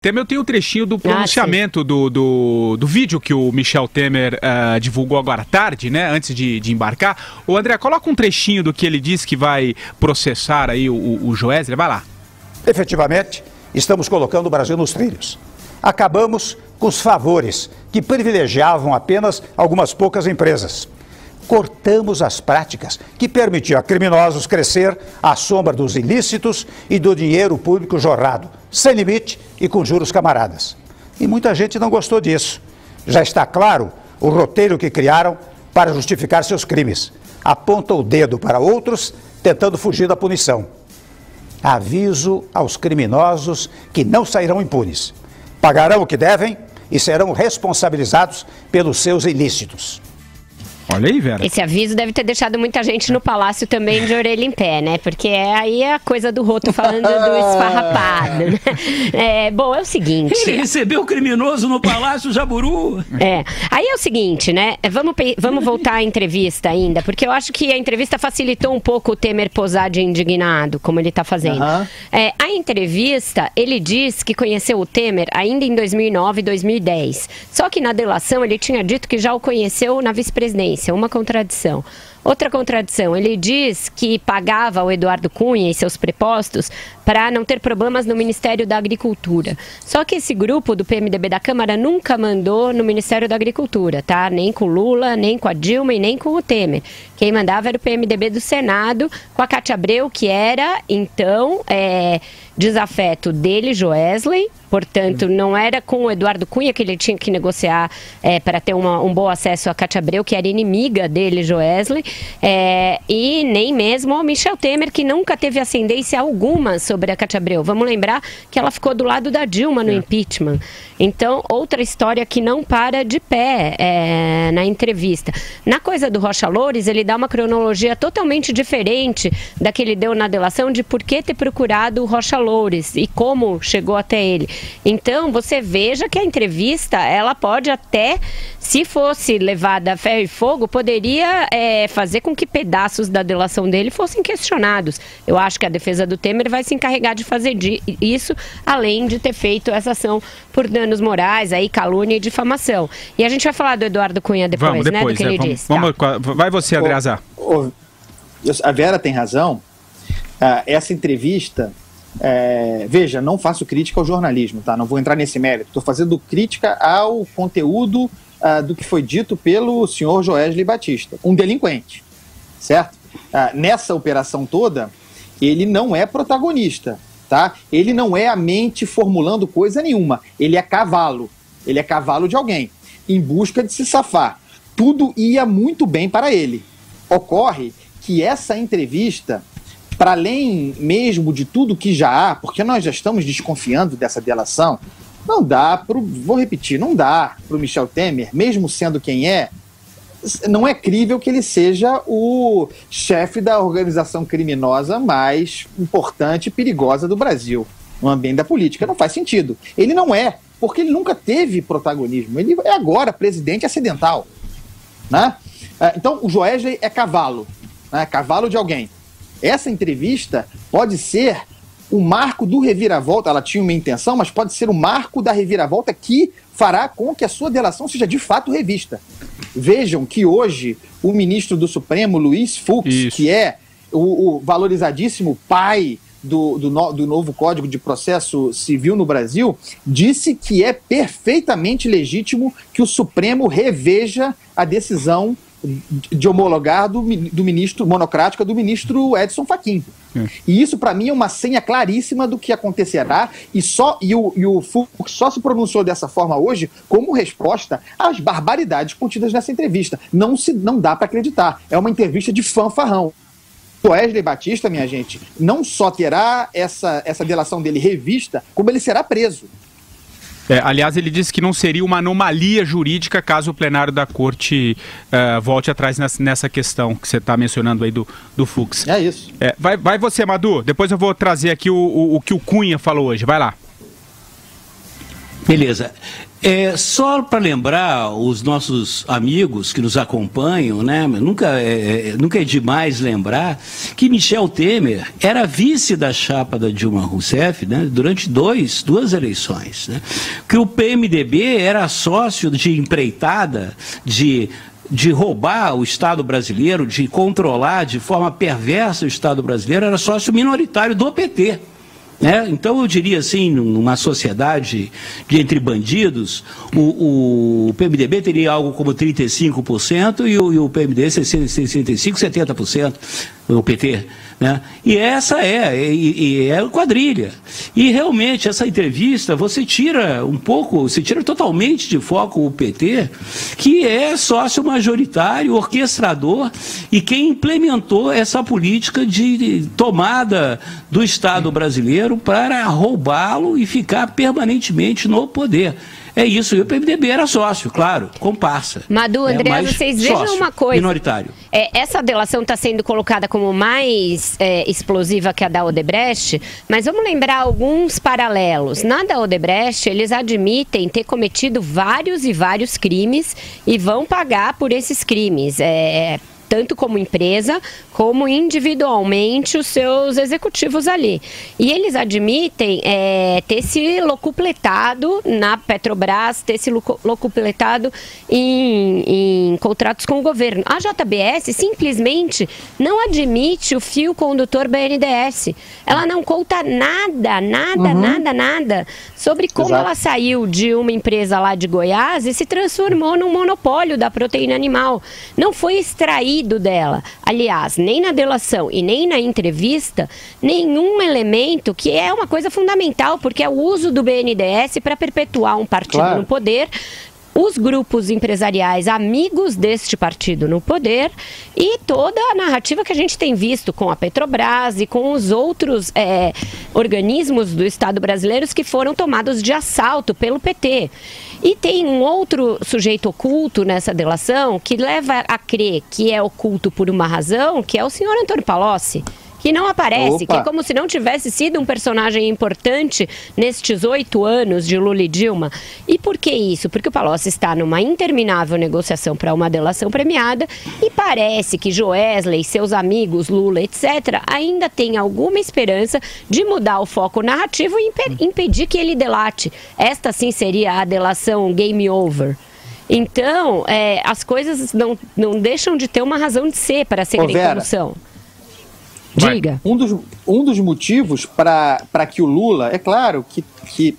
Temer, eu tenho um trechinho do pronunciamento do vídeo que o Michel Temer divulgou agora à tarde, né, antes de embarcar. Ô André, coloca um trechinho do que ele disse que vai processar aí o Joesley, vai lá. Efetivamente, estamos colocando o Brasil nos trilhos. Acabamos com os favores que privilegiavam apenas algumas poucas empresas. Cortamos as práticas que permitiam a criminosos crescer à sombra dos ilícitos e do dinheiro público jorrado, sem limite e com juros camaradas. E muita gente não gostou disso. Já está claro o roteiro que criaram para justificar seus crimes. Apontam o dedo para outros, tentando fugir da punição. Aviso aos criminosos que não sairão impunes. Pagarão o que devem e serão responsabilizados pelos seus ilícitos. Olha aí, Vera. Esse aviso deve ter deixado muita gente no palácio também de orelha em pé, né? Porque aí é a coisa do Roto falando do esfarrapado, né? Bom, é o seguinte... Ele recebeu o criminoso no Palácio Jaburu. Aí é o seguinte, né? Vamos voltar à entrevista ainda, porque eu acho que a entrevista facilitou um pouco o Temer posar de indignado, como ele tá fazendo. A entrevista, ele diz que conheceu o Temer ainda em 2009 e 2010. Só que na delação ele tinha dito que já o conheceu na vice-presidência. Uma contradição. Outra contradição, ele diz que pagava o Eduardo Cunha e seus prepostos para não ter problemas no Ministério da Agricultura. Só que esse grupo do PMDB da Câmara nunca mandou no Ministério da Agricultura, tá? Nem com o Lula, nem com a Dilma e nem com o Temer. Quem mandava era o PMDB do Senado, com a Cátia Abreu, que era, então, desafeto dele, Joesley. Portanto, não era com o Eduardo Cunha que ele tinha que negociar para ter um bom acesso a Cátia Abreu, que era inimiga dele, Joesley, e nem mesmo ao Michel Temer, que nunca teve ascendência alguma sobre a Cátia Abreu. Vamos lembrar que ela ficou do lado da Dilma no impeachment. Então, outra história que não para de pé na entrevista. Na coisa do Rocha Loures, ele dá uma cronologia totalmente diferente da que ele deu na delação de por que ter procurado o Rocha Loures e como chegou até ele. Então, você veja que a entrevista, ela pode até, se fosse levada a ferro e fogo, poderia fazer com que pedaços da delação dele fossem questionados. Eu acho que a defesa do Temer vai se encarregar de fazer isso, além de ter feito essa ação por danos morais, aí, calúnia e difamação. E a gente vai falar do Eduardo Cunha depois, né, do que ele disse. Vai você, André Azar. A Vera tem razão. Essa entrevista... veja, não faço crítica ao jornalismo, tá? Não vou entrar nesse mérito. Estou fazendo crítica ao conteúdo do que foi dito pelo senhor Joesley Batista, um delinquente, certo? Nessa operação toda, ele não é protagonista, tá? Ele não é a mente formulando coisa nenhuma. Ele é cavalo de alguém, em busca de se safar. Tudo ia muito bem para ele. Ocorre que essa entrevista... para além mesmo de tudo que já há, porque nós já estamos desconfiando dessa delação, não dá para o Michel Temer, mesmo sendo quem não é crível que ele seja o chefe da organização criminosa mais importante e perigosa do Brasil, no ambiente da política. Não faz sentido. Ele não é, porque ele nunca teve protagonismo. Ele é agora presidente acidental, né? Então, o Joesley é cavalo, né? Cavalo de alguém. Essa entrevista pode ser o marco do reviravolta, ela tinha uma intenção, mas pode ser o marco da reviravolta que fará com que a sua delação seja de fato revista. Vejam que hoje o ministro do Supremo, Luiz Fux, que é o valorizadíssimo pai do novo Código de Processo Civil no Brasil, disse que é perfeitamente legítimo que o Supremo reveja a decisão de homologar do ministro monocrática do ministro Edson Fachin. E isso, para mim, é uma senha claríssima do que acontecerá, e o Fux só se pronunciou dessa forma hoje como resposta às barbaridades contidas nessa entrevista. Não dá para acreditar. É uma entrevista de fanfarrão. O Joesley Batista, minha gente, não só terá essa delação dele revista, como ele será preso. Aliás, ele disse que não seria uma anomalia jurídica caso o plenário da corte volte atrás nessa questão que você está mencionando aí do Fux. É isso. Vai você, Madu. Depois eu vou trazer aqui o que o Cunha falou hoje. Vai lá. Beleza. Só para lembrar os nossos amigos que nos acompanham, né? Nunca é demais lembrar que Michel Temer era vice da chapa da Dilma Rousseff, né? Durante duas eleições, né? Que o PMDB era sócio de empreitada de roubar o Estado brasileiro, de controlar de forma perversa o Estado brasileiro, era sócio minoritário do PT. Então, eu diria assim, numa sociedade entre bandidos, o PMDB teria algo como 35% e o PMDB 65%, 70%, o PT. Né? E essa é quadrilha. E realmente, essa entrevista, você tira totalmente de foco o PT, que é sócio majoritário, orquestrador, e quem implementou essa política de tomada do Estado brasileiro para roubá-lo e ficar permanentemente no poder. É isso, e o PMDB era sócio, claro, comparsa. Madu, André, vocês vejam uma coisa. Minoritário. Essa delação está sendo colocada como mais explosiva que a da Odebrecht, mas vamos lembrar alguns paralelos. Na da Odebrecht, eles admitem ter cometido vários e vários crimes e vão pagar por esses crimes. Tanto como empresa, como individualmente os seus executivos ali. E eles admitem ter se locupletado na Petrobras, ter se locupletado em contratos com o governo. A JBS simplesmente não admite o fio condutor BNDES. Ela não conta nada sobre como ela saiu de uma empresa lá de Goiás e se transformou num monopólio da proteína animal. Não foi extraído dela. Aliás, nem na delação e nem na entrevista, nenhum elemento que é uma coisa fundamental, porque é o uso do BNDES para perpetuar um partido no poder, os grupos empresariais amigos deste partido no poder e toda a narrativa que a gente tem visto com a Petrobras e com os outros organismos do Estado brasileiros que foram tomados de assalto pelo PT. E tem um outro sujeito oculto nessa delação que leva a crer que é oculto por uma razão, que é o senhor Antônio Palocci, que não aparece, que é como se não tivesse sido um personagem importante nestes 8 anos de Lula e Dilma. E por que isso? Porque o Palocci está numa interminável negociação para uma delação premiada e parece que Joesley, seus amigos, Lula, etc., ainda tem alguma esperança de mudar o foco narrativo e impedir que ele delate. Esta sim seria a delação game over. Então, as coisas não deixam de ter uma razão de ser para serem como são. Diga. Um dos motivos para que o Lula... É claro que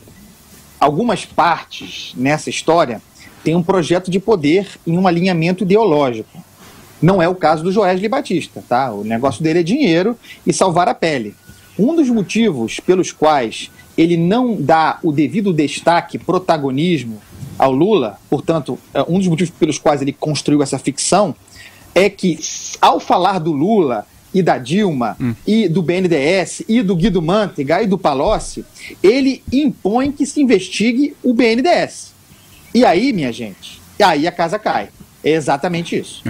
algumas partes nessa história têm um projeto de poder em um alinhamento ideológico. Não é o caso do Joesley Batista, tá? O negócio dele é dinheiro e salvar a pele. Um dos motivos pelos quais ele não dá o devido destaque, protagonismo ao Lula, portanto, um dos motivos pelos quais ele construiu essa ficção, é que, ao falar do Lula e da Dilma, e do BNDES, e do Guido Mantega, e do Palocci, ele impõe que se investigue o BNDES. E aí, minha gente, aí a casa cai. É exatamente isso.